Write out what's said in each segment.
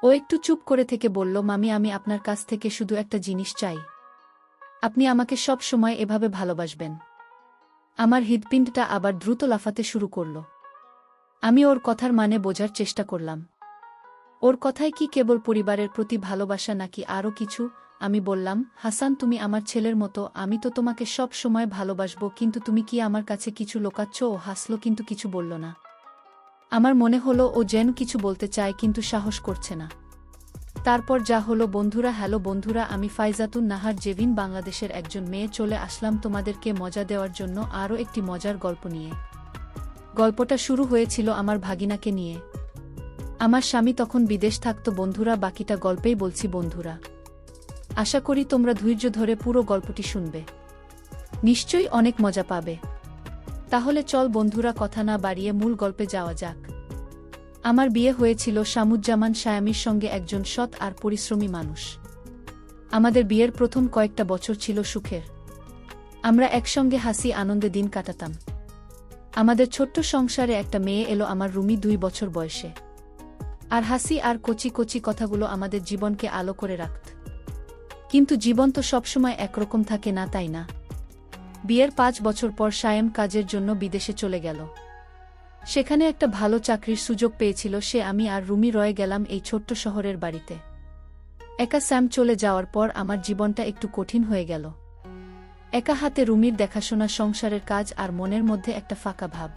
ও একটু চুপ করে থেকে বলল, মামি আমি আপনার কাছ থেকে শুধু একটা জিনিস চাই। আপনি আমাকে সব সময় এভাবে ভালোবাসবেন। আমার হৃৎপিণ্ডটা আবার দ্রুত লাফাতে শুরু করল। আমি ওর কথার মানে বোঝার চেষ্টা করলাম। ওর কথায় কি কেবল পরিবারের প্রতি ভালোবাসা নাকি আরও কিছু? আমি বললাম, হাসান তুমি আমার ছেলের মতো, আমি তো তোমাকে সব সময় ভালোবাসব, কিন্তু তুমি কি আমার কাছে কিছু লুকাচ্ছ? ও হাসল কিন্তু কিছু বলল না। আমার মনে হলো ও যেন কিছু বলতে চায় কিন্তু সাহস করছে না। তারপর যা হলো বন্ধুরা। হ্যালো বন্ধুরা, আমি ফাইজাতুন নাহার জেভিন, বাংলাদেশের একজন মেয়ে। চলে আসলাম তোমাদেরকে মজা দেওয়ার জন্য আরও একটি মজার গল্প নিয়ে। গল্পটা শুরু হয়েছিল আমার ভাগিনাকে নিয়ে। আমার স্বামী তখন বিদেশ থাকত বন্ধুরা। বাকিটা গল্পেই বলছি বন্ধুরা। আশা করি তোমরা ধৈর্য ধরে পুরো গল্পটি শুনবে, নিশ্চয়ই অনেক মজা পাবে। তাহলে চল বন্ধুরা, কথা না বাড়িয়ে মূল গল্পে যাওয়া যাক। আমার বিয়ে হয়েছিল শামুজ্জামান শায়ামির সঙ্গে, একজন সৎ আর পরিশ্রমী মানুষ। আমাদের বিয়ের প্রথম কয়েকটা বছর ছিল সুখের। আমরা একসঙ্গে হাসি আনন্দে দিন কাটাতাম। আমাদের ছোট্ট সংসারে একটা মেয়ে এলো, আমার রুমি, 2 বছর বয়সে। আর হাসি আর কচি কচি কথাগুলো আমাদের জীবনকে আলো করে রাখত। কিন্তু জীবন তো সবসময় একরকম থাকে না, তাই না? বিয়ের 5 বছর পর শায়েম কাজের জন্য বিদেশে চলে গেল। সেখানে একটা ভালো চাকরির সুযোগ পেয়েছিল সে। আমি আর রুমি রয়ে গেলাম এই ছোট্ট শহরের বাড়িতে। একা স্যাম চলে যাওয়ার পর আমার জীবনটা একটু কঠিন হয়ে গেল। একা হাতে রুমির দেখাশোনা, সংসারের কাজ, আর মনের মধ্যে একটা ফাঁকা ভাব।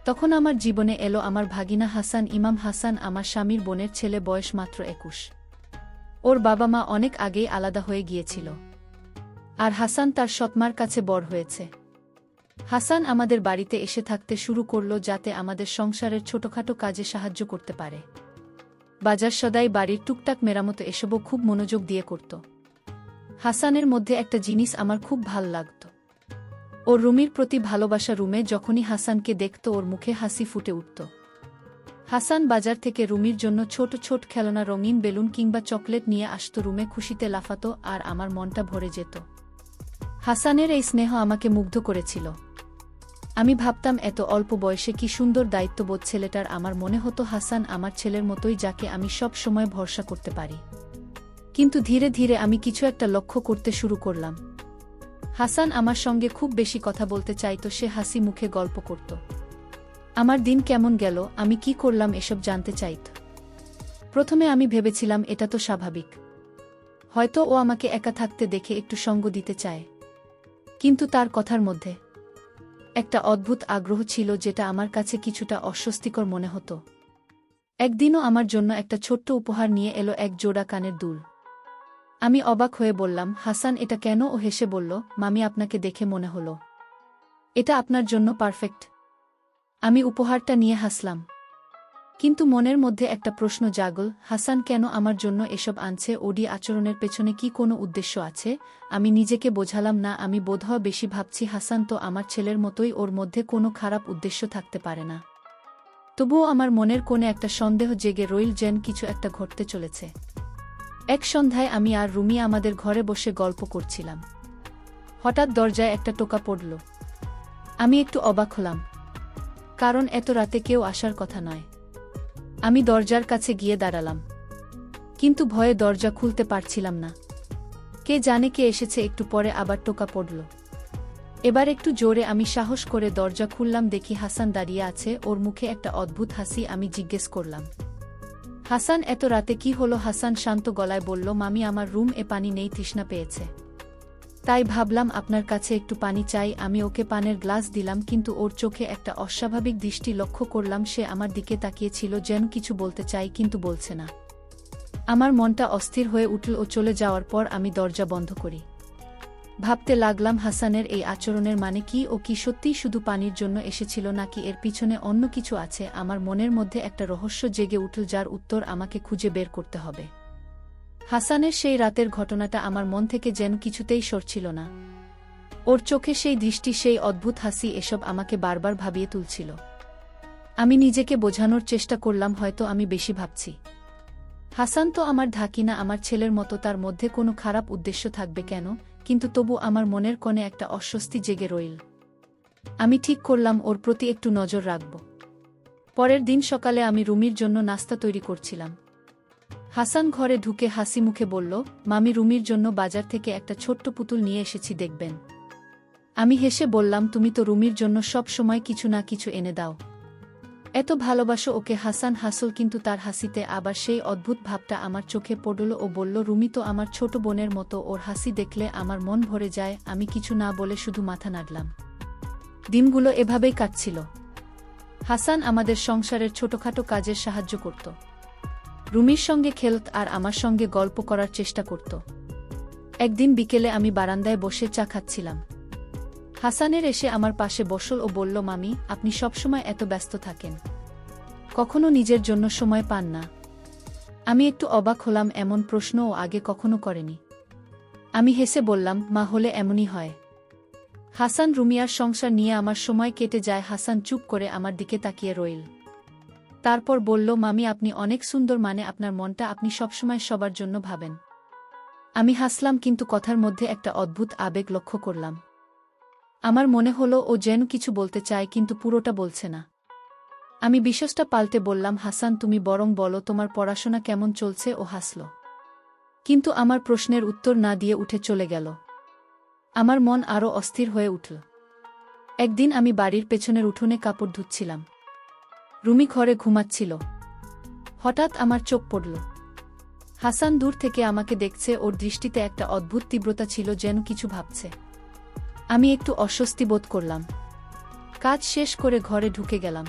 তখন আমার জীবনে এলো আমার ভাগিনা হাসান, ইমাম হাসান, আমার স্বামীর বোনের ছেলে, বয়স মাত্র 21। ওর বাবা মা অনেক আগেই আলাদা হয়ে গিয়েছিল। আর হাসান তার সৎমার কাছে বড় হয়েছে। হাসান আমাদের বাড়িতে এসে থাকতে শুরু করল যাতে আমাদের সংসারের ছোটখাটো কাজে সাহায্য করতে পারে। বাজার সদাই, বাড়ির টুকটাক মেরামত, এসবও খুব মনোযোগ দিয়ে করত। হাসানের মধ্যে একটা জিনিস আমার খুব ভাল লাগত, ওর রুমির প্রতি ভালোবাসা। রুমে যখনই হাসানকে দেখত ওর মুখে হাসি ফুটে উঠত। হাসান বাজার থেকে রুমির জন্য ছোট ছোট খেলনা, রঙিন বেলুন কিংবা চকলেট নিয়ে আসত। রুমে খুশিতে লাফাতো আর আমার মনটা ভরে যেত। হাসানের এই স্নেহ আমাকে মুগ্ধ করেছিল। আমি ভাবতাম এত অল্প বয়সে কি সুন্দর দায়িত্ববোধ ছেলেটার। আমার মনে হতো হাসান আমার ছেলের মতোই, যাকে আমি সব সময় ভরসা করতে পারি। কিন্তু ধীরে ধীরে আমি কিছু একটা লক্ষ্য করতে শুরু করলাম। হাসান আমার সঙ্গে খুব বেশি কথা বলতে চাইত। সে হাসি মুখে গল্প করত। আমার দিন কেমন গেল, আমি কি করলাম, এসব জানতে চাইত। প্রথমে আমি ভেবেছিলাম এটা তো স্বাভাবিক, হয়তো ও আমাকে একা থাকতে দেখে একটু সঙ্গ দিতে চায়। কিন্তু তার কথার মধ্যে একটা অদ্ভুত আগ্রহ ছিল যেটা আমার কাছে কিছুটা অস্বস্তিকর মনে হতো। একদিনও আমার জন্য একটা ছোট্ট উপহার নিয়ে এলো, এক জোড়া কানের দুল। আমি অবাক হয়ে বললাম, হাসান এটা কেন? ও হেসে বলল, মামি আপনাকে দেখে মনে হলো এটা আপনার জন্য পারফেক্ট। আমি উপহারটা নিয়ে হাসলাম, কিন্তু মনের মধ্যে একটা প্রশ্ন জাগল, হাসান কেন আমার জন্য এসব আনছে? ওডি আচরণের পেছনে কি কোনো উদ্দেশ্য আছে? আমি নিজেকে বোঝালাম না। আমি বোধহয় বেশি ভাবছি, হাসান তো আমার ছেলের মতোই, ওর মধ্যে কোনো খারাপ উদ্দেশ্য থাকতে পারে না। তবুও আমার মনের কোণে একটা সন্দেহ জেগে রইল, যেন কিছু একটা ঘটতে চলেছে। এক সন্ধ্যায় আমি আর রুমি আমাদের ঘরে বসে গল্প করছিলাম। হঠাৎ দরজায় একটা টোকা পড়ল। আমি একটু অবাক হলাম, কারণ এত রাতে কেউ আসার কথা নয়। আমি দরজার কাছে গিয়ে দাঁড়ালাম, কিন্তু ভয়ে দরজা খুলতে পারছিলাম না। কে জানে কে এসেছে। একটু পরে আবার টোকা পড়ল। এবার একটু জোরে। আমি সাহস করে দরজা খুললাম, দেখি হাসান দাঁড়িয়ে আছে, ওর মুখে একটা অদ্ভুত হাসি। আমি জিজ্ঞেস করলাম, হাসান এত রাতে কি হলো? হাসান শান্ত গলায় বলল, মামি আমার রুম এ পানি নেই, তৃষ্ণা পেয়েছে, তাই ভাবলাম আপনার কাছে একটু পানি চাই। আমি ওকে পানের গ্লাস দিলাম, কিন্তু ওর চোখে একটা অস্বাভাবিক দৃষ্টি লক্ষ্য করলাম। সে আমার দিকে তাকিয়েছিল, যেন কিছু বলতে চাই কিন্তু বলছে না। আমার মনটা অস্থির হয়ে উঠল। ও চলে যাওয়ার পর আমি দরজা বন্ধ করি। ভাবতে লাগলাম, হাসানের এই আচরণের মানে কি? ও কি সত্যিই শুধু পানির জন্য এসেছিল, নাকি এর পিছনে অন্য কিছু আছে? আমার মনের মধ্যে একটা রহস্য জেগে উঠল, যার উত্তর আমাকে খুঁজে বের করতে হবে। হাসানের সেই রাতের ঘটনাটা আমার মন থেকে যেন কিছুতেই সরছিল না। ওর চোখে সেই দৃষ্টি, সেই অদ্ভুত হাসি, এসব আমাকে বারবার ভাবিয়ে তুলছিল। আমি নিজেকে বোঝানোর চেষ্টা করলাম, হয়তো আমি বেশি ভাবছি। হাসান তো আমার ধাকিনা, আমার ছেলের মতো, তার মধ্যে কোনো খারাপ উদ্দেশ্য থাকবে কেন? কিন্তু তবু আমার মনের কোণে একটা অস্বস্তি জেগে রইল। আমি ঠিক করলাম ওর প্রতি একটু নজর রাখব। পরের দিন সকালে আমি রুমির জন্য নাস্তা তৈরি করছিলাম। হাসান ঘরে ঢুকে হাসি মুখে বলল, মামি রুমির জন্য বাজার থেকে একটা ছোট্ট পুতুল নিয়ে এসেছি দেখবেন। আমি হেসে বললাম, তুমি তো রুমির জন্য সব সময় কিছু না কিছু এনে দাও, এত ভালোবাসো ওকে। হাসান হাসল, কিন্তু তার হাসিতে আবার সেই অদ্ভুত ভাবটা আমার চোখে পড়ল ও বলল, রুমি তো আমার ছোট বোনের মতো, ওর হাসি দেখলে আমার মন ভরে যায়। আমি কিছু না বলে শুধু মাথা নাড়লাম। দিনগুলো এভাবেই কাটছিল। হাসান আমাদের সংসারের ছোটখাটো কাজের সাহায্য করত, রুমির সঙ্গে খেলত আর আমার সঙ্গে গল্প করার চেষ্টা করত। একদিন বিকেলে আমি বারান্দায় বসে চা খাচ্ছিলাম। হাসানের এসে আমার পাশে বসল ও বলল, মামি আপনি সবসময় এত ব্যস্ত থাকেন, কখনো নিজের জন্য সময় পান না। আমি একটু অবাক হলাম, এমন প্রশ্ন ও আগে কখনো করেনি। আমি হেসে বললাম, মা হলে এমনই হয়। হাসান রুমিয়ার সংসার নিয়ে আমার সময় কেটে যায়। হাসান চুপ করে আমার দিকে তাকিয়ে রইল, তারপর বলল, মামি আপনি অনেক সুন্দর, মানে আপনার মনটা আপনি সবসময় সবার জন্য ভাবেন। আমি হাসলাম, কিন্তু কথার মধ্যে একটা অদ্ভুত আবেগ লক্ষ্য করলাম। আমার মনে হলো ও যেন কিছু বলতে চায়, কিন্তু পুরোটা বলছে না। আমি বিশ্বাসটা পাল্টে বললাম, হাসান তুমি বরং বলো তোমার পড়াশোনা কেমন চলছে। ও হাসল, কিন্তু আমার প্রশ্নের উত্তর না দিয়ে উঠে চলে গেল। আমার মন আরও অস্থির হয়ে উঠল। একদিন আমি বাড়ির পেছনের উঠোনে কাপড় ধুচ্ছিলাম। রুমি ঘরে ঘুমাচ্ছিল। হঠাৎ আমার চোখ পড়ল। হাসান দূর থেকে আমাকে দেখছে, ওর দৃষ্টিতে একটা অদ্ভুত তীব্রতা ছিল, যেন কিছু ভাবছে। আমি একটু অস্বস্তি বোধ করলাম। কাজ শেষ করে ঘরে ঢুকে গেলাম,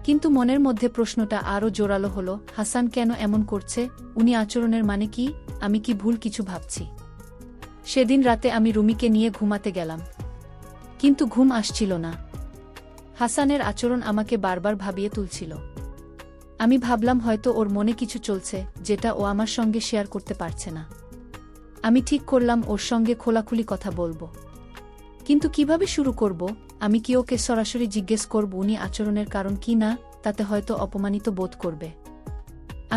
কিন্তু মনের মধ্যে প্রশ্নটা আরও জোরালো হলো, হাসান কেন এমন করছে? উনি আচরণের মানে কি? আমি কি ভুল কিছু ভাবছি? সেদিন রাতে আমি রুমিকে নিয়ে ঘুমাতে গেলাম, কিন্তু ঘুম আসছিল না। হাসানের আচরণ আমাকে বারবার ভাবিয়ে তুলছিল। আমি ভাবলাম হয়তো ওর মনে কিছু চলছে, যেটা ও আমার সঙ্গে শেয়ার করতে পারছে না। আমি ঠিক করলাম ওর সঙ্গে খোলাখুলি কথা বলবো, কিন্তু কিভাবে শুরু করব? আমি কি ওকে সরাসরি জিজ্ঞেস করব উনি আচরণের কারণ কি? না, তাতে হয়তো অপমানিত বোধ করবে।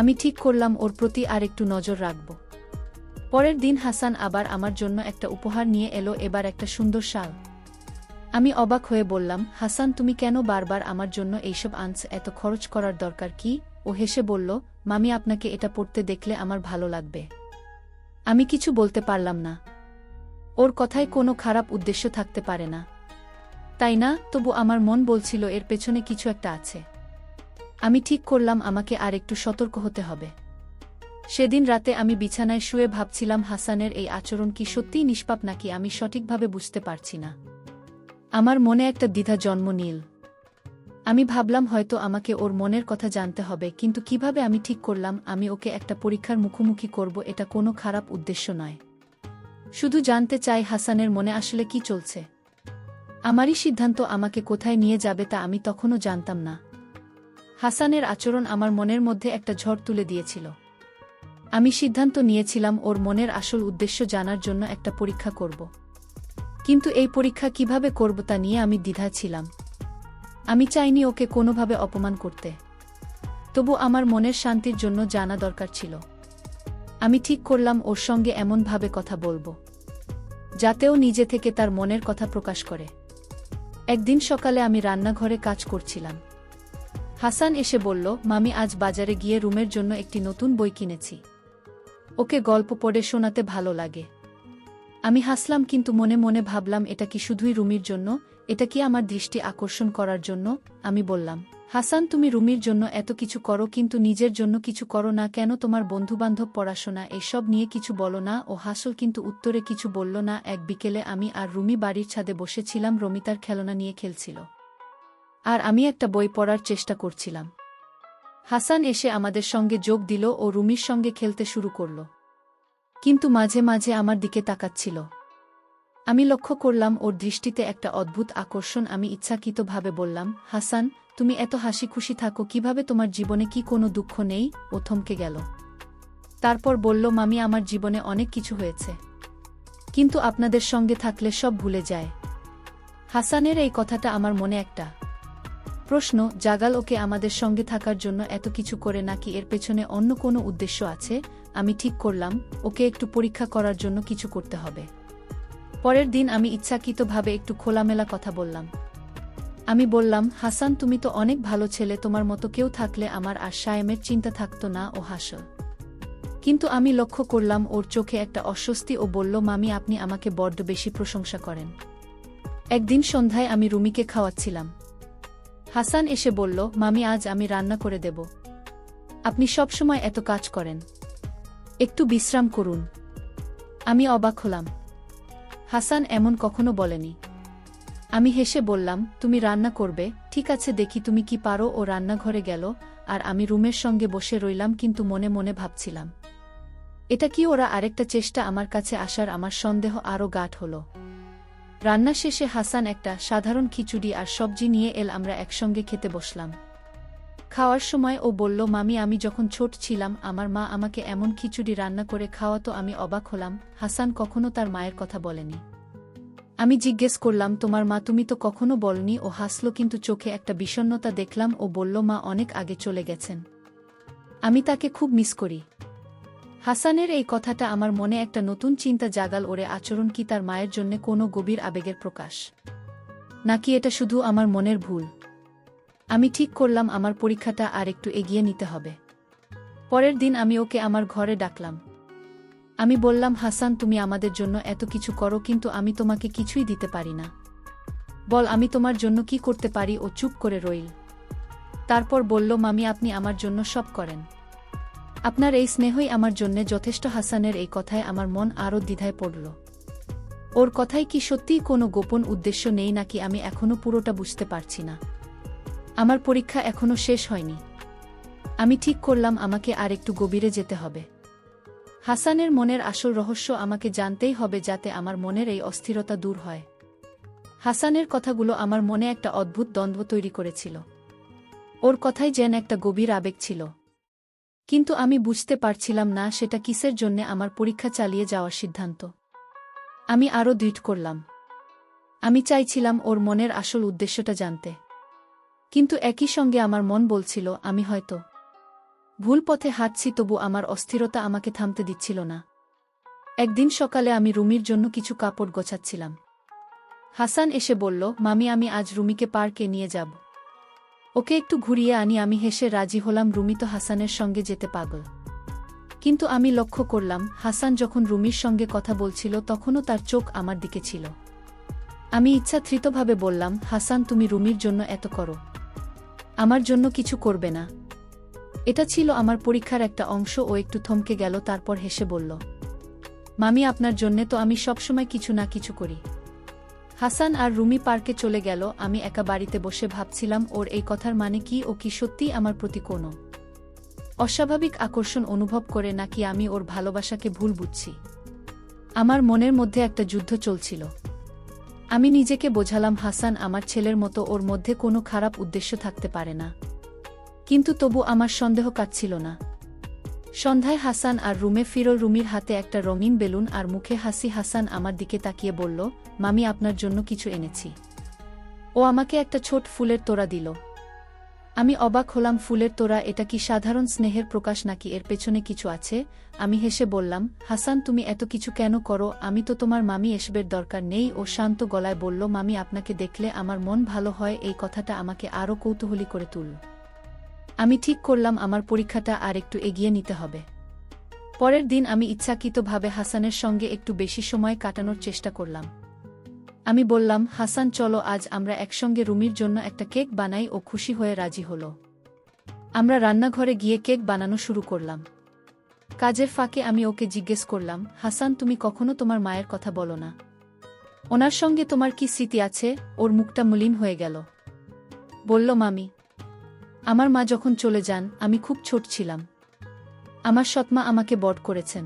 আমি ঠিক করলাম ওর প্রতি আর একটু নজর রাখব। পরের দিন হাসান আবার আমার জন্য একটা উপহার নিয়ে এলো, এবার একটা সুন্দর শাল। আমি অবাক হয়ে বললাম, হাসান তুমি কেন বারবার আমার জন্য এইসব আনছ? এত খরচ করার দরকার কি? ও হেসে বলল, মামি আপনাকে এটা পড়তে দেখলে আমার ভালো লাগবে। আমি কিছু বলতে পারলাম না। ওর কথায় কোনো খারাপ উদ্দেশ্য থাকতে পারে না, তাই না? তবু আমার মন বলছিল এর পেছনে কিছু একটা আছে। আমি ঠিক করলাম আমাকে আর একটু সতর্ক হতে হবে। সেদিন রাতে আমি বিছানায় শুয়ে ভাবছিলাম, হাসানের এই আচরণ কি সত্যিই নিষ্পাপ নাকি আমি সঠিকভাবে বুঝতে পারছি না। আমার মনে একটা দ্বিধা জন্ম নিল। আমি ভাবলাম হয়তো আমাকে ওর মনের কথা জানতে হবে, কিন্তু কিভাবে? আমি ঠিক করলাম আমি ওকে একটা পরীক্ষার মুখোমুখি করব। এটা কোনো খারাপ উদ্দেশ্য নয়, শুধু জানতে চাই হাসানের মনে আসলে কি চলছে। আমারই সিদ্ধান্ত আমাকে কোথায় নিয়ে যাবে তা আমি তখনও জানতাম না। হাসানের আচরণ আমার মনের মধ্যে একটা ঝড় তুলে দিয়েছিল। আমি সিদ্ধান্ত নিয়েছিলাম ওর মনের আসল উদ্দেশ্য জানার জন্য একটা পরীক্ষা করব। কিন্তু এই পরীক্ষা কিভাবে করব তা নিয়ে আমি দ্বিধায় ছিলাম। আমি চাইনি ওকে কোনোভাবে অপমান করতে, তবু আমার মনের শান্তির জন্য জানা দরকার ছিল। আমি ঠিক করলাম ওর সঙ্গে এমনভাবে কথা বলবো যাতেও নিজে থেকে তার মনের কথা প্রকাশ করে। একদিন সকালে আমি রান্নাঘরে কাজ করছিলাম। হাসান এসে বলল, মামি আজ বাজারে গিয়ে রুমের জন্য একটি নতুন বই কিনেছি, ওকে গল্প পড়ে শোনাতে ভালো লাগে। আমি হাসলাম, কিন্তু মনে মনে ভাবলাম এটা কি শুধুই রুমির জন্য? এটা কি আমার দৃষ্টি আকর্ষণ করার জন্য? আমি বললাম, হাসান তুমি রুমির জন্য এত কিছু করো, কিন্তু নিজের জন্য কিছু করো না কেন? তোমার বন্ধুবান্ধব, পড়াশোনা এসব নিয়ে কিছু বলো না? ও হাসল, কিন্তু উত্তরে কিছু বলল না। এক বিকেলে আমি আর রুমি বাড়ির ছাদে বসেছিলাম। রুমি তার খেলনা নিয়ে খেলছিল, আর আমি একটা বই পড়ার চেষ্টা করছিলাম। হাসান এসে আমাদের সঙ্গে যোগ দিল ও রুমির সঙ্গে খেলতে শুরু করল, কিন্তু মাঝে মাঝে আমার দিকে তাকাচ্ছিল। আমি লক্ষ্য করলাম ওর দৃষ্টিতে একটা অদ্ভুত আকর্ষণ। আমি ইচ্ছাকৃতভাবে বললাম, হাসান তুমি এত হাসি খুশি থাকো কিভাবে? তোমার জীবনে কি কোনো দুঃখ নেই? ও থমকে গেল, তারপর বলল, মামি আমার জীবনে অনেক কিছু হয়েছে, কিন্তু আপনাদের সঙ্গে থাকলে সব ভুলে যায়। হাসানের এই কথাটা আমার মনে একটা প্রশ্ন জাগাল, ওকে আমাদের সঙ্গে থাকার জন্য এত কিছু করে নাকি এর পেছনে অন্য কোনো উদ্দেশ্য আছে? আমি ঠিক করলাম ওকে একটু পরীক্ষা করার জন্য কিছু করতে হবে। পরের দিন আমি ইচ্ছাকৃতভাবে একটু খোলামেলা কথা বললাম। আমি বললাম, হাসান তুমি তো অনেক ভালো ছেলে, তোমার মতো কেউ থাকলে আমার আর সায়েমের চিন্তা থাকতো না। ও হাসল, কিন্তু আমি লক্ষ্য করলাম ওর চোখে একটা অস্বস্তি ও বলল, মামি আপনি আমাকে বড্ড বেশি প্রশংসা করেন। একদিন সন্ধ্যায় আমি রুমিকে খাওয়াচ্ছিলাম। হাসান এসে বলল, মামি আজ আমি রান্না করে দেব। আপনি সবসময় এত কাজ করেন, একটু বিশ্রাম করুন। আমি অবাক হলাম। হাসান এমন কখনো বলেনি। আমি হেসে বললাম, তুমি রান্না করবে, ঠিক আছে দেখি তুমি কি পারো। ও রান্নাঘরে গেল আর আমি রুমের সঙ্গে বসে রইলাম, কিন্তু মনে মনে ভাবছিলাম, এটা কি ওরা আরেকটা চেষ্টা আমার কাছে আসার? আমার সন্দেহ আরও গাঢ় হল। রান্না শেষে হাসান একটা সাধারণ খিচুড়ি আর সবজি নিয়ে এল। আমরা একসঙ্গে খেতে বসলাম। খাওয়ার সময় ও বলল, মামি আমি যখন ছোট ছিলাম আমার মা আমাকে এমন খিচুড়ি রান্না করে খাওয়াতো। আমি অবাক হলাম, হাসান কখনো তার মায়ের কথা বলেনি। আমি জিজ্ঞেস করলাম, তোমার মা? তুমি তো কখনো বলনি। ও হাসল, কিন্তু চোখে একটা বিষণ্ণতা দেখলাম। ও বলল, মা অনেক আগে চলে গেছেন, আমি তাকে খুব মিস করি। হাসানের এই কথাটা আমার মনে একটা নতুন চিন্তা জাগাল। ওরে আচরণ কি তার মায়ের জন্যে কোনো গভীর আবেগের প্রকাশ, নাকি এটা শুধু আমার মনের ভুল? আমি ঠিক করলাম আমার পরীক্ষাটা আর একটু এগিয়ে নিতে হবে। পরের দিন আমি ওকে আমার ঘরে ডাকলাম। আমি বললাম, হাসান তুমি আমাদের জন্য এত কিছু করো, কিন্তু আমি তোমাকে কিছুই দিতে পারি না। বল আমি তোমার জন্য কি করতে পারি? ও চুপ করে রইল। তারপর বলল, মামি আপনি আমার জন্য সব করেন, আপনার এই স্নেহই আমার জন্যে যথেষ্ট। হাসানের এই কথায় আমার মন আরও দ্বিধায় পড়ল। ওর কথায় কি সত্যিই কোনো গোপন উদ্দেশ্য নেই, নাকি আমি এখনো পুরোটা বুঝতে পারছি না? আমার পরীক্ষা এখনো শেষ হয়নি। আমি ঠিক করলাম আমাকে আর একটু গভীরে যেতে হবে। হাসানের মনের আসল রহস্য আমাকে জানতেই হবে, যাতে আমার মনের এই অস্থিরতা দূর হয়। হাসানের কথাগুলো আমার মনে একটা অদ্ভুত দ্বন্দ্ব তৈরি করেছিল। ওর কথাই যেন একটা গভীর আবেগ ছিল, কিন্তু আমি বুঝতে পারছিলাম না সেটা কিসের জন্যে আমার পরীক্ষা চালিয়ে যাওয়ার সিদ্ধান্ত। আমি আরও দৃঢ় করলাম। আমি চাইছিলাম ওর মনের আসল উদ্দেশ্যটা জানতে, কিন্তু একই সঙ্গে আমার মন বলছিল আমি হয়তো ভুল পথে হাঁটছি। তবু আমার অস্থিরতা আমাকে থামতে দিচ্ছিল না। একদিন সকালে আমি রুমির জন্য কিছু কাপড় গোছাচ্ছিলাম। হাসান এসে বলল, মামি আমি আজ রুমিকে পার্কে নিয়ে যাব, ওকে একটু ঘুরিয়ে আনি। আমি হেসে রাজি হলাম। রুমি তো হাসানের সঙ্গে যেতে পাগল, কিন্তু আমি লক্ষ্য করলাম হাসান যখন রুমির সঙ্গে কথা বলছিল তখনও তার চোখ আমার দিকে ছিল। আমি ইচ্ছাকৃতভাবে বললাম, হাসান তুমি রুমির জন্য এত করো, আমার জন্য কিছু করবে না? এটা ছিল আমার পরীক্ষার একটা অংশ। ও একটু থমকে গেল, তারপর হেসে বলল, মামি আপনার জন্যে তো আমি সবসময় কিছু না কিছু করি। হাসান আর রুমি পার্কে চলে গেল। আমি একা বাড়িতে বসে ভাবছিলাম ওর এই কথার মানে কি? ও কি সত্যিই আমার প্রতি কোনো অস্বাভাবিক আকর্ষণ অনুভব করে, নাকি আমি ওর ভালোবাসাকে ভুল বুঝছি? আমার মনের মধ্যে একটা যুদ্ধ চলছিল। আমি নিজেকে বোঝালাম হাসান আমার ছেলের মতো, ওর মধ্যে কোনো খারাপ উদ্দেশ্য থাকতে পারে না, কিন্তু তবু আমার সন্দেহ কাটছিল না। সন্ধ্যায় হাসান আর রুমে ফিরল। রুমির হাতে একটা রঙিন বেলুন আর মুখে হাসি। হাসান আমার দিকে তাকিয়ে বলল, মামি আপনার জন্য কিছু এনেছি। ও আমাকে একটা ছোট ফুলের তোড়া দিল। আমি অবাক হলাম। ফুলের তোড়া? এটা কি সাধারণ স্নেহের প্রকাশ, নাকি এর পেছনে কিছু আছে? আমি হেসে বললাম, হাসান তুমি এত কিছু কেন করো? আমি তো তোমার মামি, এসবের দরকার নেই। ও শান্ত গলায় বলল, মামি আপনাকে দেখলে আমার মন ভালো হয়। এই কথাটা আমাকে আরও কৌতূহলী করে তুলল। আমি ঠিক করলাম আমার পরীক্ষাটা আর একটু এগিয়ে নিতে হবে। পরের দিন আমি ইচ্ছাকৃতভাবে হাসানের সঙ্গে একটু বেশি সময় কাটানোর চেষ্টা করলাম। আমি বললাম, হাসান চলো আজ আমরা একসঙ্গে রুমির জন্য একটা কেক বানাই। ও খুশি হয়ে রাজি হলো। আমরা রান্নাঘরে গিয়ে কেক বানানো শুরু করলাম। কাজের ফাঁকে আমি ওকে জিজ্ঞেস করলাম, হাসান তুমি কখনো তোমার মায়ের কথা বলো না? ওনার সঙ্গে তোমার কি স্মৃতি আছে? ওর মুখটা মলিন হয়ে গেল। বলল, মামি আমার মা যখন চলে যান আমি খুব ছোট ছিলাম। আমার সৎমা আমাকে বড় করেছেন,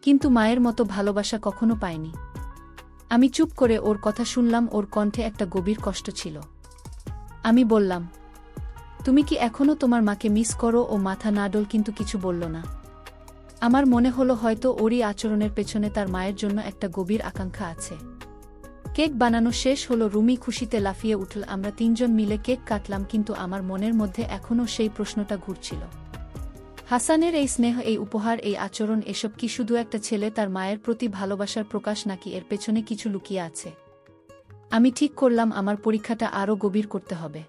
কিন্তু মায়ের মতো ভালোবাসা কখনো পাইনি। আমি চুপ করে ওর কথা শুনলাম। ওর কণ্ঠে একটা গভীর কষ্ট ছিল। আমি বললাম, তুমি কি এখনো তোমার মাকে মিস করো? ও মাথা নাড়ল, কিন্তু কিছু বলল না। আমার মনে হলো হয়তো ওরই আচরণের পেছনে তার মায়ের জন্য একটা গভীর আকাঙ্ক্ষা আছে। কেক বানানো শেষ হলো। রুমি খুশিতে লাফিয়ে উঠল। আমরা তিনজন মিলে কেক কাটলাম, কিন্তু আমার মনের মধ্যে এখনও সেই প্রশ্নটা ঘুরছিল। হাসানের এই স্নেহ, এই উপহার, এই আচরণ, এসব কি শুধু একটা ছেলে তার মায়ের প্রতি ভালোবাসার প্রকাশ, নাকি এর পেছনে কিছু লুকিয়ে আছে? আমি ঠিক করলাম আমার পরীক্ষাটা আরও গভীর করতে হবে।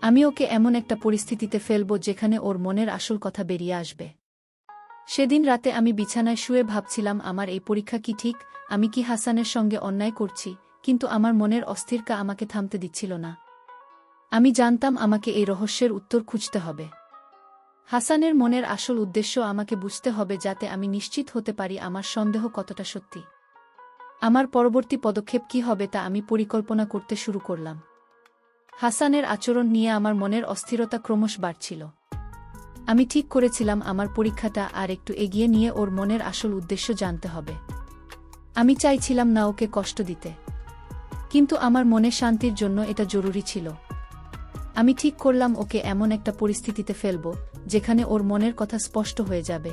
আমি ওকে এমন একটা পরিস্থিতিতে ফেলব যেখানে ওর মনের আসল কথা বেরিয়ে আসবে। সেদিন রাতে আমি বিছানায় শুয়ে ভাবছিলাম আমার এই পরীক্ষা কি ঠিক, আমি কি হাসানের সঙ্গে অন্যায় করছি, কিন্তু আমার মনের অস্থিরতা আমাকে থামতে দিচ্ছিল না। আমি জানতাম আমাকে এই রহস্যের উত্তর খুঁজতে হবে। হাসানের মনের আসল উদ্দেশ্য আমাকে বুঝতে হবে যাতে আমি নিশ্চিত হতে পারি আমার সন্দেহ কতটা সত্যি। আমার পরবর্তী পদক্ষেপ কী হবে তা আমি পরিকল্পনা করতে শুরু করলাম। হাসানের আচরণ নিয়ে আমার মনের অস্থিরতা ক্রমশ বাড়ছিল। আমি ঠিক করেছিলাম আমার পরীক্ষাটা আর একটু এগিয়ে নিয়ে ওর মনের আসল উদ্দেশ্য জানতে হবে। আমি চাইছিলাম না ওকে কষ্ট দিতে, কিন্তু আমার মনে শান্তির জন্য এটা জরুরি ছিল। আমি ঠিক করলাম ওকে এমন একটা পরিস্থিতিতে ফেলব যেখানে ওর মনের কথা স্পষ্ট হয়ে যাবে।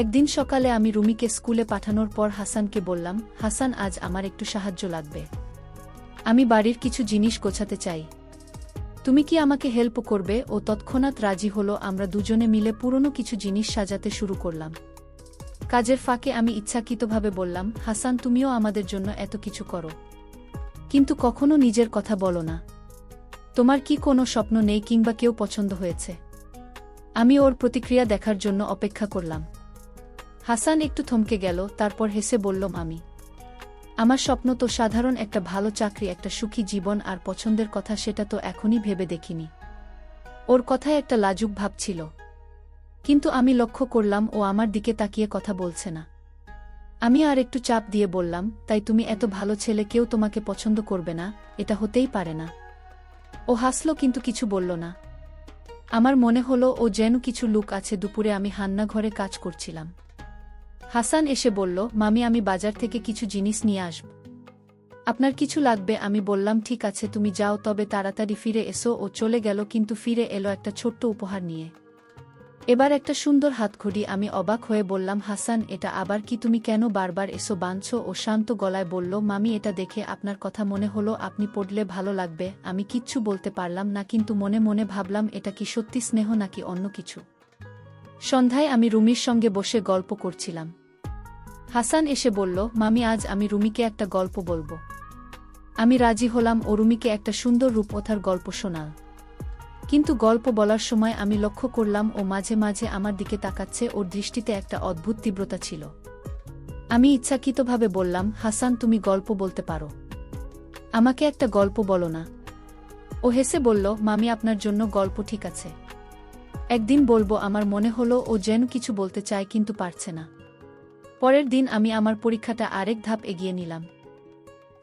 একদিন সকালে আমি রুমিকে স্কুলে পাঠানোর পর হাসানকে বললাম, হাসান, আজ আমার একটু সাহায্য লাগবে। আমি বাড়ির কিছু জিনিস গোছাতে চাই। তুমি কি আমাকে হেল্প করবে? ও তৎক্ষণাৎ রাজি হলো। আমরা দুজনে মিলে পুরনো কিছু জিনিস সাজাতে শুরু করলাম। কাজের ফাঁকে আমি ইচ্ছাকৃতভাবে বললাম, হাসান, তুমিও আমাদের জন্য এত কিছু করো, কিন্তু কখনো নিজের কথা বলো না। তোমার কি কোনো স্বপ্ন নেই কিংবা কেউ পছন্দ হয়েছে? আমি ওর প্রতিক্রিয়া দেখার জন্য অপেক্ষা করলাম। হাসান একটু থমকে গেল, তারপর হেসে বলল, আমার স্বপ্ন তো সাধারণ একটা ভালো চাকরি, একটা সুখী জীবন, আর পছন্দের কথা সেটা তো এখনই ভেবে দেখিনি। ওর কথায় একটা লাজুক ভাব ছিল, কিন্তু আমি লক্ষ্য করলাম ও আমার দিকে তাকিয়ে কথা বলছে না। আমি আর একটু চাপ দিয়ে বললাম, তাই তুমি এত ভালো ছেলে, কেউ তোমাকে পছন্দ করবে না? এটা হতেই পারে না। ও হাসল, কিন্তু কিছু বলল না। আমার মনে হলো ও যেন কিছু লুক আছে। দুপুরে আমি রান্নাঘরে কাজ করছিলাম। হাসান এসে বলল, মামি, আমি বাজার থেকে কিছু জিনিস নিয়ে আসব। আপনার কিছু লাগবে? আমি বললাম, ঠিক আছে, তুমি যাও, তবে তাড়াতাড়ি ফিরে এসো। ও চলে গেল, কিন্তু ফিরে এলো একটা ছোট্ট উপহার নিয়ে। এবার একটা সুন্দর হাতঘড়ি। আমি অবাক হয়ে বললাম, হাসান, এটা আবার কি? তুমি কেন বারবার এসো বাঁধছো? ও শান্ত গলায় বলল, মামি, এটা দেখে আপনার কথা মনে হলো, আপনি পড়লে ভালো লাগবে। আমি কিচ্ছু বলতে পারলাম না, কিন্তু মনে মনে ভাবলাম এটা কি সত্যি স্নেহ নাকি অন্য কিছু। সন্ধ্যায় আমি রুমির সঙ্গে বসে গল্প করছিলাম। হাসান এসে বলল, মামি, আজ আমি রুমিকে একটা গল্প বলবো। আমি রাজি হলাম। ও রুমিকে একটা সুন্দর রূপকথার গল্প শোনাল। কিন্তু গল্প বলার সময় আমি লক্ষ্য করলাম ও মাঝে মাঝে আমার দিকে তাকাচ্ছে। ওর দৃষ্টিতে একটা অদ্ভুত তীব্রতা ছিল। আমি ইচ্ছাকৃতভাবে বললাম, হাসান, তুমি গল্প বলতে পারো, আমাকে একটা গল্প বলো না। ও হেসে বলল, মামি, আপনার জন্য গল্প ঠিক আছে, একদিন বলবো। আমার মনে হলো ও যেন কিছু বলতে চায় কিন্তু পারছে না। পরের দিন আমি আমার পরীক্ষাটা আরেক ধাপ এগিয়ে নিলাম।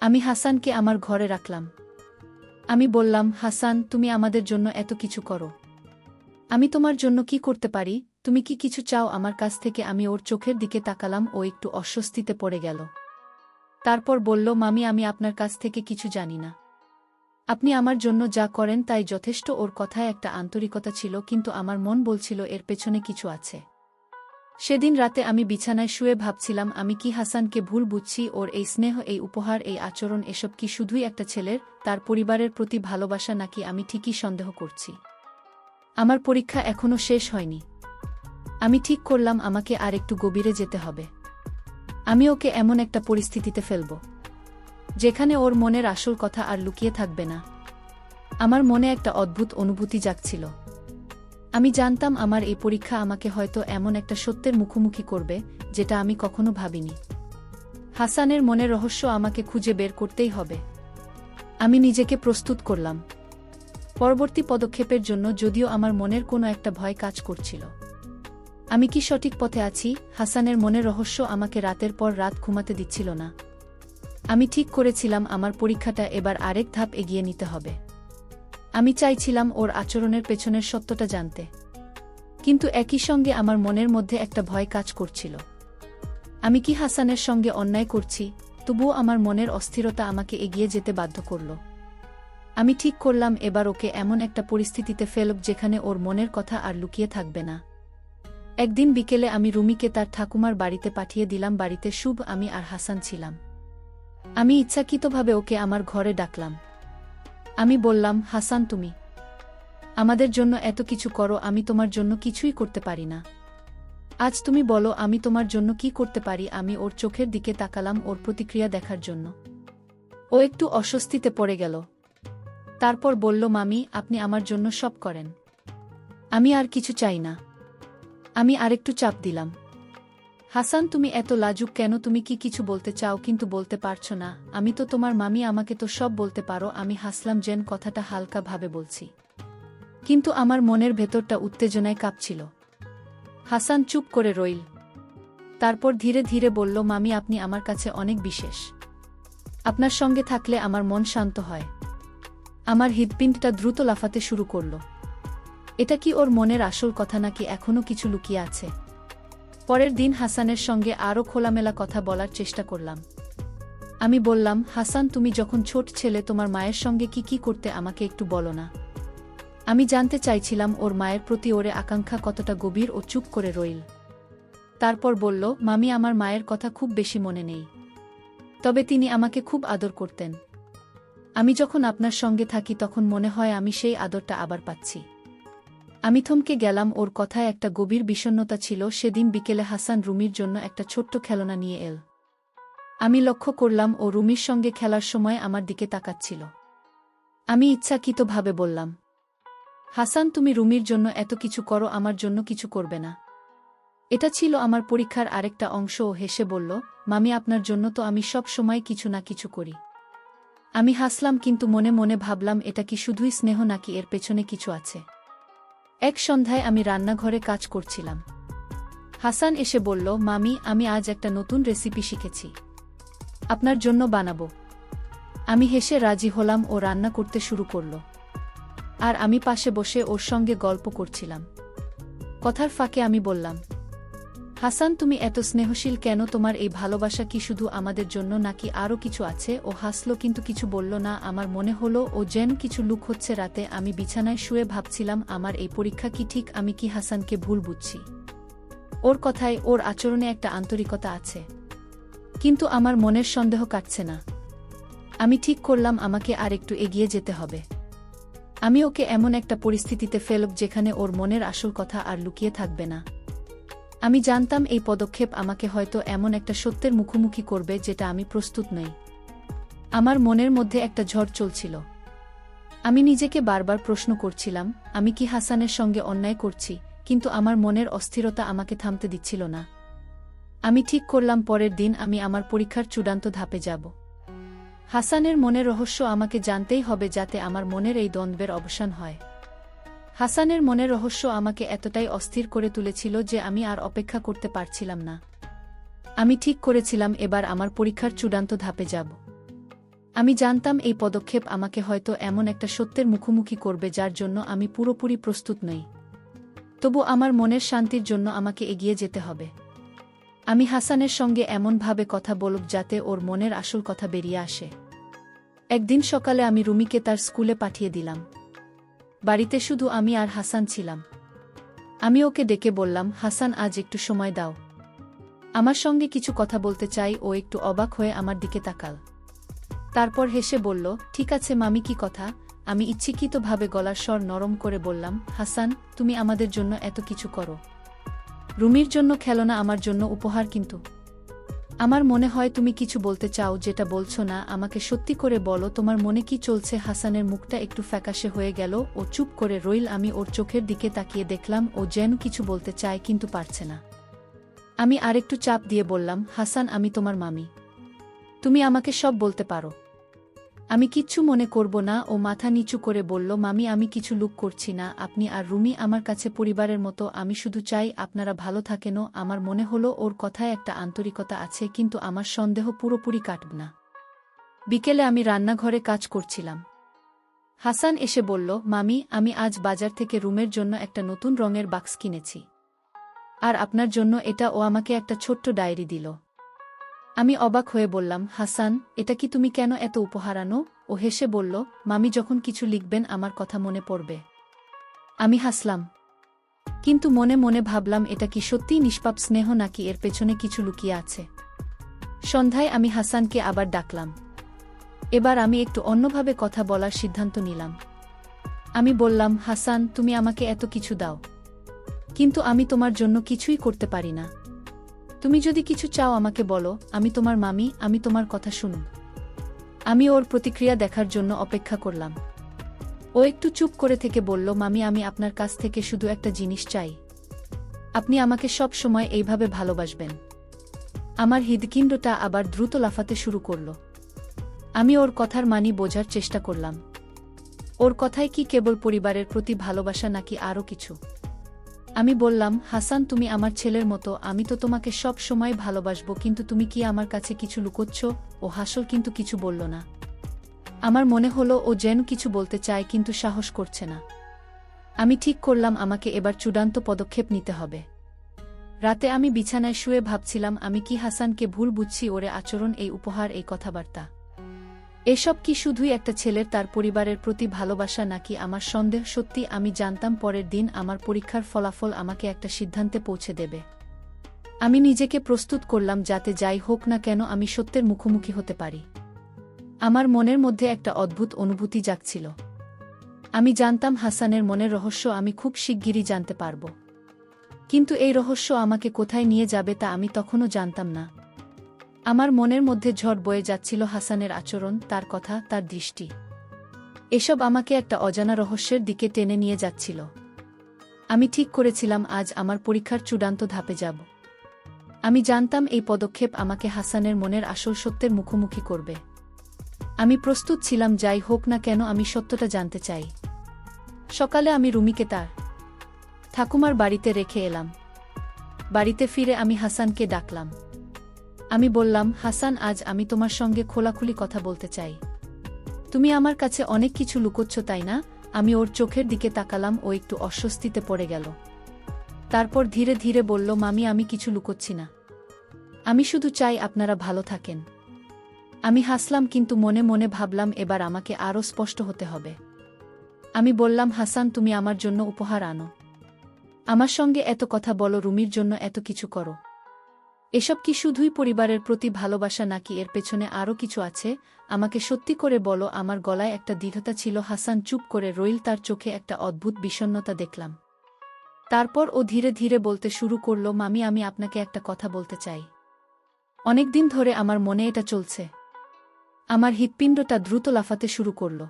আমি হাসানকে আমার ঘরে রাখলাম। আমি বললাম, হাসান, তুমি আমাদের জন্য এত কিছু করো, আমি তোমার জন্য কি করতে পারি? তুমি কি কিছু চাও আমার কাছ থেকে? আমি ওর চোখের দিকে তাকালাম। ও একটু অস্বস্তিতে পড়ে গেল। তারপর বলল, মামি, আমি আপনার কাছ থেকে কিছু জানি না। আপনি আমার জন্য যা করেন তাই যথেষ্ট। ওর কথায় একটা আন্তরিকতা ছিল, কিন্তু আমার মন বলছিল এর পেছনে কিছু আছে। সেদিন রাতে আমি বিছানায় শুয়ে ভাবছিলাম, আমি কি হাসানকে ভুল বুঝছি? ওর এই স্নেহ, এই উপহার, এই আচরণ, এসব কি শুধুই একটা ছেলের, তার পরিবারের প্রতি ভালোবাসা, নাকি আমি ঠিকই সন্দেহ করছি? আমার পরীক্ষা এখনো শেষ হয়নি। আমি ঠিক করলাম আমাকে আর একটু গভীরে যেতে হবে। আমি ওকে এমন একটা পরিস্থিতিতে ফেলব যেখানে ওর মনের আসল কথা আর লুকিয়ে থাকবে না। আমার মনে একটা অদ্ভুত অনুভূতি জাগছিল। আমি জানতাম আমার এই পরীক্ষা আমাকে হয়তো এমন একটা সত্যের মুখোমুখি করবে যেটা আমি কখনো ভাবিনি। হাসানের মনের রহস্য আমাকে খুঁজে বের করতেই হবে। আমি নিজেকে প্রস্তুত করলাম পরবর্তী পদক্ষেপের জন্য, যদিও আমার মনের কোনো একটা ভয় কাজ করছিল। আমি কি সঠিক পথে আছি? হাসানের মনের রহস্য আমাকে রাতের পর রাত ঘুমাতে দিচ্ছিল না। আমি ঠিক করেছিলাম আমার পরীক্ষাটা এবার আরেক ধাপ এগিয়ে নিতে হবে। আমি চাইছিলাম ওর আচরণের পেছনের সত্যটা জানতে, কিন্তু একই সঙ্গে আমার মনের মধ্যে একটা ভয় কাজ করছিল। আমি কি হাসানের সঙ্গে অন্যায় করছি? তবুও আমার মনের অস্থিরতা আমাকে এগিয়ে যেতে বাধ্য করল। আমি ঠিক করলাম এবার ওকে এমন একটা পরিস্থিতিতে ফেলব যেখানে ওর মনের কথা আর লুকিয়ে থাকবে না। একদিন বিকেলে আমি রুমিকে তার ঠাকুমার বাড়িতে পাঠিয়ে দিলাম। বাড়িতে শুভ, আমি আর হাসান ছিলাম। আমি ইচ্ছাকৃতভাবে ওকে আমার ঘরে ডাকলাম। আমি বললাম, হাসান, তুমি আমাদের জন্য এত কিছু করো, আমি তোমার জন্য কিছুই করতে পারি না। আজ তুমি বলো, আমি তোমার জন্য কি করতে পারি? আমি ওর চোখের দিকে তাকালাম ওর প্রতিক্রিয়া দেখার জন্য। ও একটু অস্বস্তিতে পড়ে গেল। তারপর বলল, মামি, আপনি আমার জন্য সব করেন, আমি আর কিছু চাই না। আমি আরেকটু চাপ দিলাম। হাসান, তুমি এত লাজুক কেন? তুমি কি কিছু বলতে চাও কিন্তু বলতে পারছো না? আমি তো তোমার মামি, আমাকে তো সব বলতে পারো। আমি হাসলাম, যেন কথাটা হালকা ভাবে বলছি, কিন্তু আমার মনের ভেতরটা উত্তেজনায় কাঁপছিল। হাসান চুপ করে রইল। তারপর ধীরে ধীরে বলল, মামি, আপনি আমার কাছে অনেক বিশেষ। আপনার সঙ্গে থাকলে আমার মন শান্ত হয়। আমার হৃৎপিণ্ডটা দ্রুত লাফাতে শুরু করল। এটা কি ওর মনের আসল কথা নাকি এখনও কিছু লুকিয়ে আছে? পরের দিন হাসানের সঙ্গে আরও খোলামেলা কথা বলার চেষ্টা করলাম। আমি বললাম, হাসান, তুমি যখন ছোট ছেলে তোমার মায়ের সঙ্গে কি কি করতে আমাকে একটু বলো না। আমি জানতে চাইছিলাম ওর মায়ের প্রতি ওর আকাঙ্ক্ষা কতটা গভীর। ও চুপ করে রইল। তারপর বলল, মামি, আমার মায়ের কথা খুব বেশি মনে নেই, তবে তিনি আমাকে খুব আদর করতেন। আমি যখন আপনার সঙ্গে থাকি তখন মনে হয় আমি সেই আদরটা আবার পাচ্ছি। আমি থমকে গেলাম। ওর কথায় একটা গভীর বিষণ্ণতা ছিল। সেদিন বিকেলে হাসান রুমির জন্য একটা ছোট্ট খেলনা নিয়ে এল। আমি লক্ষ্য করলাম ও রুমির সঙ্গে খেলার সময় আমার দিকে তাকাচ্ছিল। আমি ইচ্ছাকৃতভাবে বললাম, হাসান, তুমি রুমির জন্য এত কিছু করো, আমার জন্য কিছু করবে না? এটা ছিল আমার পরীক্ষার আরেকটা অংশ। ও হেসে বলল, মামি, আপনার জন্য তো আমি সব সময় কিছু না কিছু করি। আমি হাসলাম, কিন্তু মনে মনে ভাবলাম, এটা কি শুধুই স্নেহ নাকি এর পেছনে কিছু আছে? এক সন্ধ্যায় আমি রান্নাঘরে কাজ করছিলাম। হাসান এসে বলল, মামি, আমি আজ একটা নতুন রেসিপি শিখেছি, আপনার জন্য বানাবো। আমি হেসে রাজি হলাম। ও রান্না করতে শুরু করল, আর আমি পাশে বসে ওর সঙ্গে গল্প করছিলাম। কথার ফাঁকে আমি বললাম, হাসান, তুমি এত স্নেহশীল কেন? তোমার এই ভালোবাসা কি শুধু আমাদের জন্য নাকি আরও কিছু আছে? ও হাসল, কিন্তু কিছু বলল না। আমার মনে হলো ও যেন কিছু লুক হচ্ছে। রাতে আমি বিছানায় শুয়ে ভাবছিলাম, আমার এই পরীক্ষা কি ঠিক? আমি কি হাসানকে ভুল বুঝছি? ওর কথায়, ওর আচরণে একটা আন্তরিকতা আছে, কিন্তু আমার মনের সন্দেহ কাটছে না। আমি ঠিক করলাম আমাকে আর একটু এগিয়ে যেতে হবে। আমি ওকে এমন একটা পরিস্থিতিতে ফেলব যেখানে ওর মনের আসল কথা আর লুকিয়ে থাকবে না। আমি জানতাম এই পদক্ষেপ আমাকে হয়তো এমন একটা সত্যের মুখোমুখি করবে যেটা আমি প্রস্তুত নই। আমার মনের মধ্যে একটা ঝড় চলছিল। আমি নিজেকে বারবার প্রশ্ন করছিলাম, আমি কি হাসানের সঙ্গে অন্যায় করছি? কিন্তু আমার মনের অস্থিরতা আমাকে থামতে দিচ্ছিল না। আমি ঠিক করলাম পরের দিন আমি আমার পরীক্ষার চূড়ান্ত ধাপে যাব। হাসানের মনের রহস্য আমাকে জানতেই হবে, যাতে আমার মনের এই দ্বন্দ্বের অবসান হয়। হাসানের মনের রহস্য আমাকে এতটাই অস্থির করে তুলেছিল যে আমি আর অপেক্ষা করতে পারছিলাম না। আমি ঠিক করেছিলাম এবার আমার পরীক্ষার চূড়ান্ত ধাপে যাব। আমি জানতাম এই পদক্ষেপ আমাকে হয়তো এমন একটা সত্যের মুখোমুখি করবে যার জন্য আমি পুরোপুরি প্রস্তুত নই। তবু আমার মনের শান্তির জন্য আমাকে এগিয়ে যেতে হবে। আমি হাসানের সঙ্গে এমনভাবে কথা বলব যাতে ওর মনের আসল কথা বেরিয়ে আসে। একদিন সকালে আমি রুমিকে তার স্কুলে পাঠিয়ে দিলাম। বাড়িতে শুধু আমি আর হাসান ছিলাম। আমি ওকে ডেকে বললাম, হাসান, আজ একটু সময় দাও, আমার সঙ্গে কিছু কথা বলতে চাই। ও একটু অবাক হয়ে আমার দিকে তাকাল। তারপর হেসে বলল, ঠিক আছে মামি, কি কথা? আমি ইচ্ছাকৃতভাবে গলার স্বর নরম করে বললাম, হাসান, তুমি আমাদের জন্য এত কিছু করো। রুমির জন্য খেলনা, আমার জন্য উপহার, কিন্তু আমার মনে হয় তুমি কিছু বলতে চাও যেটা বলছো না। আমাকে সত্যি করে বলো, তোমার মনে কি চলছে? হাসানের মুখটা একটু ফ্যাকাশে হয়ে গেল। ও চুপ করে রইল। আমি ওর চোখের দিকে তাকিয়ে দেখলাম ও যেন কিছু বলতে চায় কিন্তু পারছে না। আমি আরেকটু চাপ দিয়ে বললাম, হাসান, আমি তোমার মামি, তুমি আমাকে সব বলতে পারো, আমি কিচ্ছু মনে করব না। ও মাথা নিচু করে বলল, মামি, আমি কিছু লুক করছি না। আপনি আর রুমি আমার কাছে পরিবারের মতো। আমি শুধু চাই আপনারা ভালো থাকেন। আমার মনে হলো ওর কথায় একটা আন্তরিকতা আছে, কিন্তু আমার সন্দেহ পুরোপুরি কাটব না। বিকেলে আমি রান্নাঘরে কাজ করছিলাম। হাসান এসে বলল, মামি, আমি আজ বাজার থেকে রুমের জন্য একটা নতুন রঙের বাক্স কিনেছি, আর আপনার জন্য এটা। ও আমাকে একটা ছোট্ট ডায়েরি দিল। আমি অবাক হয়ে বললাম, হাসান, এটা কি? তুমি কেন এত উপহার আনো? ও হেসে বলল, মামি যখন কিছু লিখবেন আমার কথা মনে পড়বে। আমি হাসলাম, কিন্তু মনে মনে ভাবলাম, এটা কি সত্যিই নিষ্পাপ স্নেহ নাকি এর পেছনে কিছু লুকিয়ে আছে? সন্ধ্যায় আমি হাসানকে আবার ডাকলাম। এবার আমি একটু অন্যভাবে কথা বলার সিদ্ধান্ত নিলাম। আমি বললাম, হাসান, তুমি আমাকে এত কিছু দাও, কিন্তু আমি তোমার জন্য কিছুই করতে পারি না। তুমি যদি কিছু চাও আমাকে বলো, আমি তোমার মামি, আমি তোমার কথা শুনুন। আমি ওর প্রতিক্রিয়া দেখার জন্য অপেক্ষা করলাম। ও একটু চুপ করে থেকে বলল, মামি, আমি আপনার কাছ থেকে শুধু একটা জিনিস চাই। আপনি আমাকে সব সময় এইভাবে ভালোবাসবেন। আমার হৃদপিণ্ডটা আবার দ্রুত লাফাতে শুরু করল। আমি ওর কথার মানি বোঝার চেষ্টা করলাম। ওর কথায় কি কেবল পরিবারের প্রতি ভালোবাসা নাকি আরও কিছু? আমি বললাম, হাসান, তুমি আমার ছেলের মতো, আমি তো তোমাকে সব সময় ভালোবাসবো, কিন্তু তুমি কি আমার কাছে কিছু লুকোচ্ছ? ও হাসল কিন্তু কিছু বলল না। আমার মনে হলো ও যেন কিছু বলতে চায় কিন্তু সাহস করছে না। আমি ঠিক করলাম আমাকে এবার চূড়ান্ত পদক্ষেপ নিতে হবে। রাতে আমি বিছানায় শুয়ে ভাবছিলাম, আমি কি হাসানকে ভুল বুঝছি? ওরে আচরণ, এই উপহার, এই কথাবার্তা, এসব কি শুধুই একটা ছেলের তার পরিবারের প্রতি ভালোবাসা, নাকি আমার সন্দেহ সত্যি? আমি জানতাম পরের দিন আমার পরীক্ষার ফলাফল আমাকে একটা সিদ্ধান্তে পৌঁছে দেবে। আমি নিজেকে প্রস্তুত করলাম যাতে যাই হোক না কেন আমি সত্যের মুখোমুখি হতে পারি। আমার মনের মধ্যে একটা অদ্ভুত অনুভূতি জাগছিল। আমি জানতাম হাসানের মনের রহস্য আমি খুব শিগগিরই জানতে পারব। কিন্তু এই রহস্য আমাকে কোথায় নিয়ে যাবে তা আমি তখনও জানতাম না। আমার মনের মধ্যে ঝড় বয়ে যাচ্ছিল হাসানের আচরণ, তার কথা, তার দৃষ্টি, এসব আমাকে একটা অজানা রহস্যের দিকে টেনে নিয়ে যাচ্ছিল। আমি ঠিক করেছিলাম আজ আমার পরীক্ষার চূড়ান্ত ধাপে যাব। আমি জানতাম এই পদক্ষেপ আমাকে হাসানের মনের আসল সত্যের মুখোমুখি করবে। আমি প্রস্তুত ছিলাম, যাই হোক না কেন আমি সত্যটা জানতে চাই। সকালে আমি রুমিকে তার ঠাকুমার বাড়িতে রেখে এলাম। বাড়িতে ফিরে আমি হাসানকে ডাকলাম। আমি বললাম, হাসান, আজ আমি তোমার সঙ্গে খোলাখুলি কথা বলতে চাই। তুমি আমার কাছে অনেক কিছু লুকোচ্ছ, তাই না? আমি ওর চোখের দিকে তাকালাম। ও একটু অস্বস্তিতে পড়ে গেল। তারপর ধীরে ধীরে বলল, মামি, আমি কিছু লুকোচ্ছি না। আমি শুধু চাই আপনারা ভালো থাকেন। আমি হাসলাম, কিন্তু মনে মনে ভাবলাম এবার আমাকে আরও স্পষ্ট হতে হবে। আমি বললাম, হাসান, তুমি আমার জন্য উপহার আনো, আমার সঙ্গে এত কথা বলো, রুমির জন্য এত কিছু করো। এসব কি শুধুই পরিবারের প্রতি ভালোবাসা, নাকি এর পেছনে আরও কিছু আছে? আমাকে সত্যি করে বলো। আমার গলায় একটা দৃঢ়তা ছিল। হাসান চুপ করে রইল, তার চোখে একটা অদ্ভুত বিষণ্ণতা দেখলাম। তারপর ও ধীরে ধীরে বলতে শুরু করল, মামি, আমি আপনাকে একটা কথা বলতে চাই। অনেকদিন ধরে আমার মনে এটা চলছে। আমার হৃৎপিণ্ডটা দ্রুত লাফাতে শুরু করল।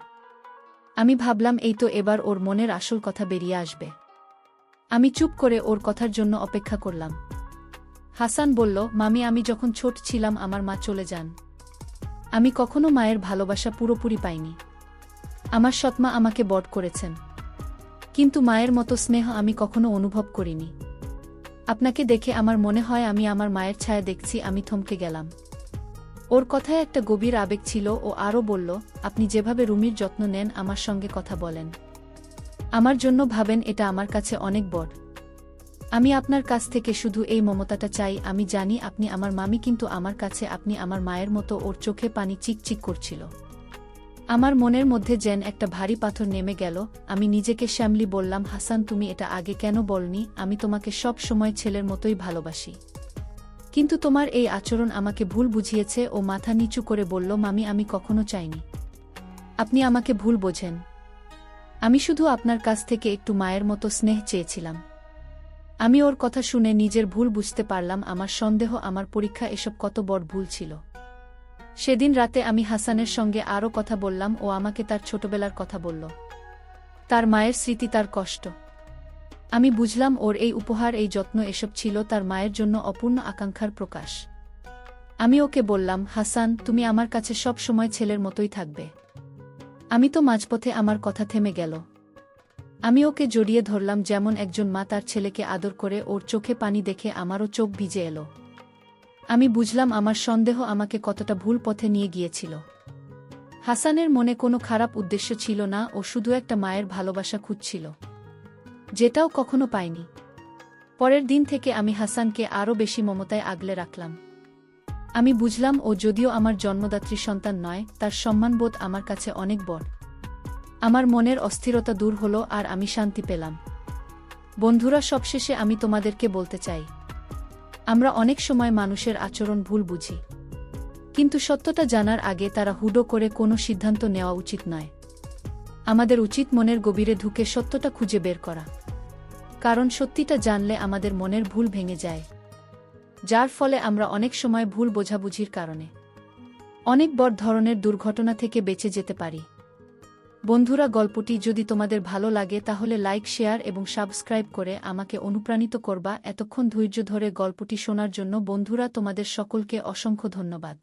আমি ভাবলাম এই তো এবার ওর মনের আসল কথা বেরিয়ে আসবে। আমি চুপ করে ওর কথার জন্য অপেক্ষা করলাম। হাসান বলল, মামি, আমি যখন ছোট ছিলাম আমার মা চলে যান। আমি কখনো মায়ের ভালোবাসা পুরোপুরি পাইনি। আমার সৎমা আমাকে বড় করেছেন, কিন্তু মায়ের মতো স্নেহ আমি কখনো অনুভব করিনি। আপনাকে দেখে আমার মনে হয় আমি আমার মায়ের ছায়া দেখছি। আমি থমকে গেলাম। ওর কথায় একটা গভীর আবেগ ছিল। ও আরও বলল, আপনি যেভাবে রুমির যত্ন নেন, আমার সঙ্গে কথা বলেন, আমার জন্য ভাবেন, এটা আমার কাছে অনেক বড়। আমি আপনার কাছ থেকে শুধু এই মমতাটা চাই। আমি জানি আপনি আমার মামি, কিন্তু আমার কাছে আপনি আমার মায়ের মতো। ওর চোখে পানি চিকচিক করছিল। আমার মনের মধ্যে যেন একটা ভারী পাথর নেমে গেল। আমি নিজেকে সামলি বললাম, হাসান, তুমি এটা আগে কেন বলনি? আমি তোমাকে সব সময় ছেলের মতোই ভালোবাসি, কিন্তু তোমার এই আচরণ আমাকে ভুল বুঝিয়েছে। ও মাথা নিচু করে বলল, মামি, আমি কখনো চাইনি আপনি আমাকে ভুল বোঝেন। আমি শুধু আপনার কাছ থেকে একটু মায়ের মতো স্নেহ চেয়েছিলাম। আমি ওর কথা শুনে নিজের ভুল বুঝতে পারলাম। আমার সন্দেহ, আমার পরীক্ষা, এসব কত বড় ভুল ছিল। সেদিন রাতে আমি হাসানের সঙ্গে আরও কথা বললাম। ও আমাকে তার ছোটবেলার কথা বলল, তার মায়ের স্মৃতি, তার কষ্ট। আমি বুঝলাম ওর এই উপহার, এই যত্ন, এসব ছিল তার মায়ের জন্য অপূর্ণ আকাঙ্ক্ষার প্রকাশ। আমি ওকে বললাম, হাসান, তুমি আমার কাছে সব সময় ছেলের মতোই থাকবে। আমি তো মাঝপথে আমার কথা থেমে গেল। আমি ওকে জড়িয়ে ধরলাম, যেমন একজন মা তার ছেলেকে আদর করে। ওর চোখে পানি দেখে আমারও চোখ ভিজে এলো। আমি বুঝলাম আমার সন্দেহ আমাকে কতটা ভুল পথে নিয়ে গিয়েছিল। হাসানের মনে কোনো খারাপ উদ্দেশ্য ছিল না। ও শুধু একটা মায়ের ভালোবাসা খুঁজছিল, যেটাও কখনো পায়নি। পরের দিন থেকে আমি হাসানকে আরও বেশি মমতায় আগলে রাখলাম। আমি বুঝলাম ও যদিও আমার জন্মদাত্রী সন্তান নয়, তার সম্মানবোধ আমার কাছে অনেক বড়। আমার মনের অস্থিরতা দূর হলো আর আমি শান্তি পেলাম। বন্ধুরা, সবশেষে আমি তোমাদেরকে বলতে চাই, আমরা অনেক সময় মানুষের আচরণ ভুল বুঝি, কিন্তু সত্যটা জানার আগে তারা হুডো করে কোনো সিদ্ধান্ত নেওয়া উচিত নয়। আমাদের উচিত মনের গভীরে ঢুকে সত্যটা খুঁজে বের করা, কারণ সত্যিটা জানলে আমাদের মনের ভুল ভেঙে যায়, যার ফলে আমরা অনেক সময় ভুল বোঝাবুঝির কারণে অনেক বড় ধরনের দুর্ঘটনা থেকে বেঁচে যেতে পারি। বন্ধুরা, গল্পটি যদি তোমাদের ভালো লাগে তাহলে লাইক, শেয়ার এবং সাবস্ক্রাইব করে আমাকে অনুপ্রাণিত করবা। এতক্ষণ ধৈর্য ধরে গল্পটি শোনার জন্য বন্ধুরা তোমাদের সকলকে অসংখ্য ধন্যবাদ।